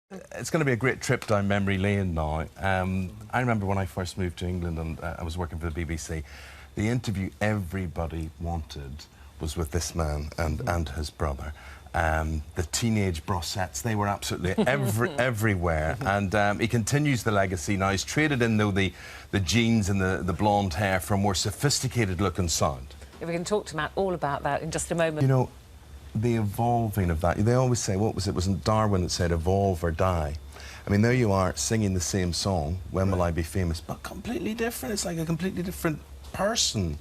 It's going to be a great trip down memory lane now. I remember when I first moved to England and I was working for the BBC, the interview everybody wanted was with this man and his brother. The teenage Brossettes, they were absolutely everywhere. And he continues the legacy now. He's traded in, though, the jeans and the blonde hair for a more sophisticated look and sound. Yeah, we can talk to Matt all about that in just a moment. You know, the evolving of that, they always say, what was it? Wasn't Darwin that said evolve or die? I mean, there you are singing the same song, When Will I Be Famous, but completely different. It's like a completely different person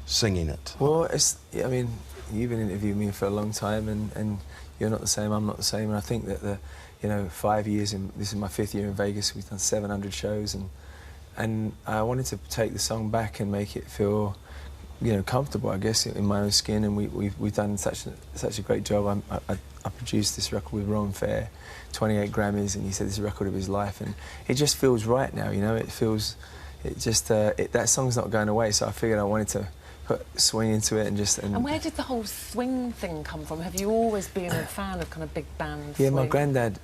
singing it. Well, I mean, you've been interviewing me for a long time, and you're not the same, I'm not the same, and I think that you know, 5 years in, this is my 5th year in Vegas, we've done 700 shows, and I wanted to take the song back and make it feel, you know, comfortable, I guess, in my own skin, and we've done such a great job. I produced this record with Ron Fair, 28 Grammys, and he said this is a record of his life, and it just feels right now, you know. That song's not going away, so I figured I wanted to put swing into it and just... And where did the whole swing thing come from? Have you always been a fan of kind of big band swing? Yeah, my granddad,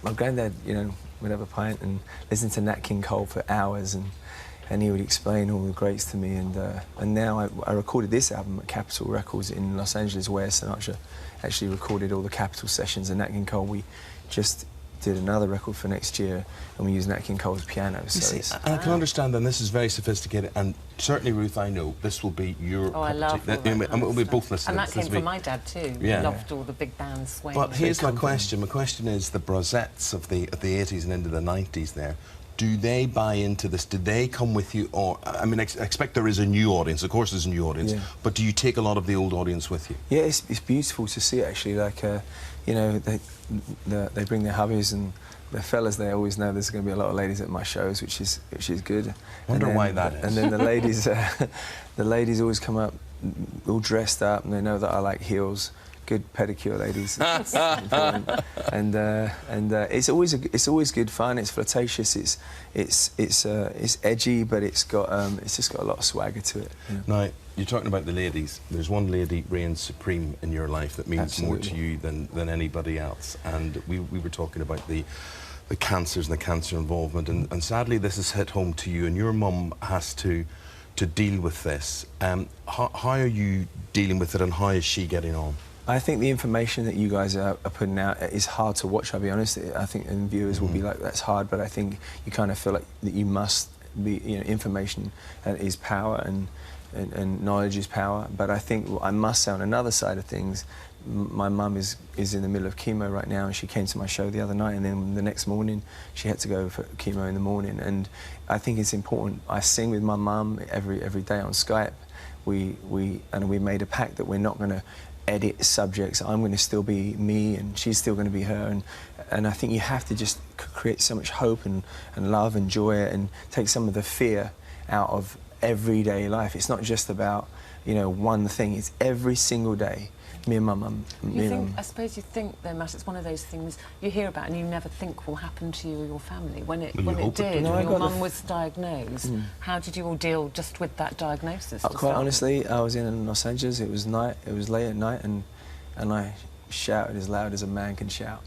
you know, would have a pint and listen to Nat King Cole for hours, and he would explain all the greats to me, and now I recorded this album at Capitol Records in Los Angeles, where Sinatra actually recorded all the Capitol sessions, and Nat King Cole, we just did another record for next year, and we used Nat King Cole's piano. So see, and I can understand that this is very sophisticated, and certainly, Ruth, I know this will be your... Oh, I love all that kind and we'll be both listening. And that came from my dad too. Yeah. He loved all the big band swing. But here's my question. My question is, the Brossettes of the 80s and into the 90s there, do they buy into this? Do they come with you? Or, I mean, I expect there is a new audience. Of course there's a new audience. Yeah. But do you take a lot of the old audience with you? Yeah, it's beautiful to see, actually. Like, you know, they bring their hubbies, and the fellas, they always know there's going to be a lot of ladies at my shows, which is good. Wonder why that is. And then the ladies always come up all dressed up, and they know that I like heels. Good pedicure, ladies. and it's always good fun. It's flirtatious. It's edgy, but it's just got a lot of swagger to it. You know? Now, you're talking about the ladies. There's one lady reigns supreme in your life that means Absolutely. more to you than anybody else. And we were talking about the cancers and the cancer involvement, and sadly this has hit home to you. And your mum has to deal with this. How are you dealing with it, and how is she getting on? I think the information that you guys are putting out is hard to watch, I'll be honest. I think and viewers will be like, that's hard, but I think you kind of feel like that you must be, you know, information is power, and knowledge is power. But I think I must say, on another side of things, my mum is in the middle of chemo right now, and she came to my show the other night, and then the next morning she had to go for chemo in the morning. And I think it's important. I sing with my mum every day on Skype. We made a pact that we're not going to edit subjects. I'm going to still be me, and she's still going to be her, and I think you have to just create so much hope and love and joy, and take some of the fear out of everyday life. It's not just about, you know, one thing. It's every single day. Me and my mum. I suppose you think, though, Matt, it's one of those things you hear about and you never think will happen to you or your family. When it did, when your mum was diagnosed, how did you all deal just with that diagnosis? Quite honestly, I was in Los Angeles. It was night. It was late at night, and I shouted as loud as a man can shout.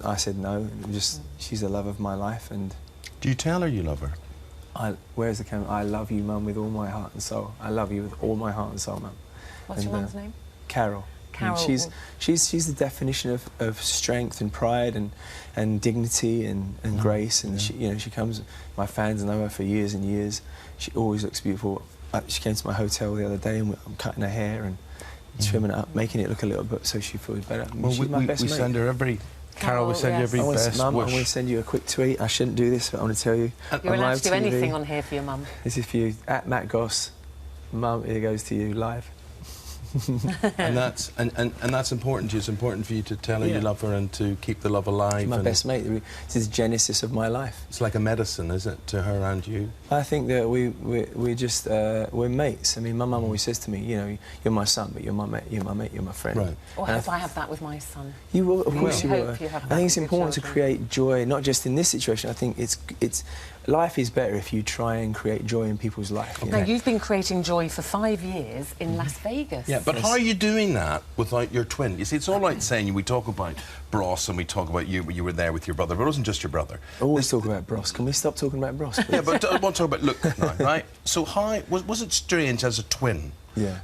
I said no. She's the love of my life. And do you tell her you love her? Where's the camera? I love you, Mum, with all my heart and soul. I love you with all my heart and soul, Mum. What's your mum's name? Carol. Carol. She's the definition of strength and pride and dignity and grace. And she comes. My fans know her for years and years. She always looks beautiful. She came to my hotel the other day, and I'm cutting her hair and trimming it up, making it look a little bit so she feels better. Well, she's my best mate. Send her every... Carol, we send you every best Mum, wish. I want to send you a quick tweet. I shouldn't do this, but I want to tell you. You're allowed to do anything on here for your mum. This is for you. At Matt Goss. Mum, here goes to you, live. and that's important to you. It's important for you to tell her you love her and to keep the love alive. She's my best mate. This is the genesis of my life. It's like a medicine, is it, to her and you? I think that we're mates. I mean, my mum always says to me, you know, you're my son, but you're my mate, you're my friend. Right. Or hope I have that with my son. You will, of course you will. I think it's important to create joy, not just in this situation. I think it's life is better if you try and create joy in people's life. Now, you've been creating joy for 5 years in Las Vegas. Yeah, but how are you doing that without your twin? You see, it's all right saying we talk about Bros and we talk about you were there with your brother, but it wasn't just your brother. Always talk about Bros. Can we stop talking about Bros, please? Yeah, but I want to talk about Luke now, right? So how was it strange as a twin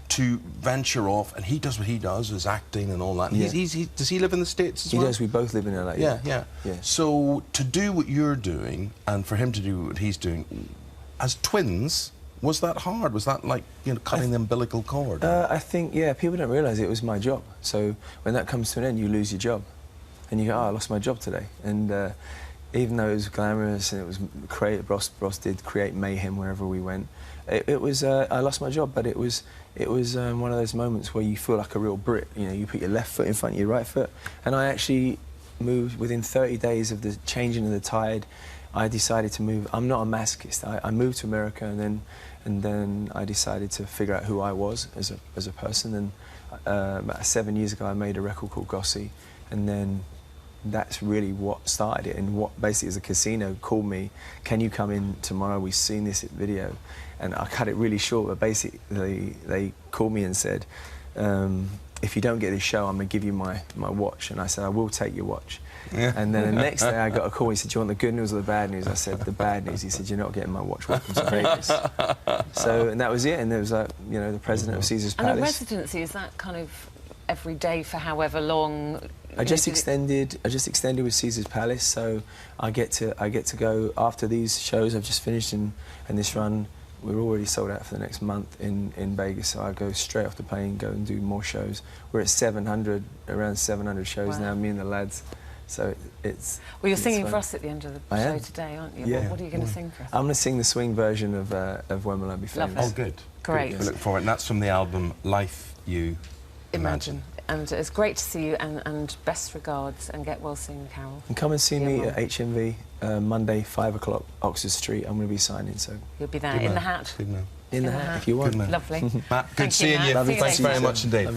to venture off, and he does what he does, his acting and all that. And does he live in the States as well? He does. We both live in LA. Yeah. So to do what you're doing and for him to do what he's doing, as twins, was that hard? Was that like, you know, cutting the umbilical cord? I think, people don't realise it was my job. So when that comes to an end, you lose your job. And you go, oh, I lost my job today. And even though it was glamorous and it was Bros did create mayhem wherever we went, it was, I lost my job, but it was one of those moments where you feel like a real Brit. You know, you put your left foot in front of your right foot. And I actually moved within 30 days of the changing of the tide. I decided to move. I'm not a masochist. I moved to America, and then I decided to figure out who I was as a person. And about 7 years ago, I made a record called Gossy, and then that's really what started it. And what basically is a casino called me, can you come in tomorrow? We've seen this video. And I cut it really short, but basically they called me and said, if you don't get this show, I'm going to give you my watch. And I said, I will take your watch. Yeah. And then the next day I got a call. He said, do you want the good news or the bad news? I said, the bad news. He said, you're not getting my watch. Welcome to Vegas. So, and that was it. And there was like, you know, the president of Caesar's Palace. And a residency, is that kind of every day for however long? I just extended with Caesar's Palace, so I get to go after these shows I've just finished and this run. We're already sold out for the next month in Vegas, so I go straight off the plane, go and do more shows. We're at around 700 shows now, me and the lads. So it's... Well, you're singing for us at the end of the show today, aren't you? Yeah. What are you going to sing for us? I'm going to sing the swing version of When Will I Be Famous. Lovely. Oh, good. Great. Good. I look forward, and that's from the album Life You Imagine. And it's great to see you, and best regards, and get well soon, Carol. And come and see me at HMV Monday, 5 o'clock, Oxford Street. I'm going to be signing, so... You'll be there, in the hat. In the hat, if you want. Lovely. Matt, good seeing you. Matt. Thanks very much indeed.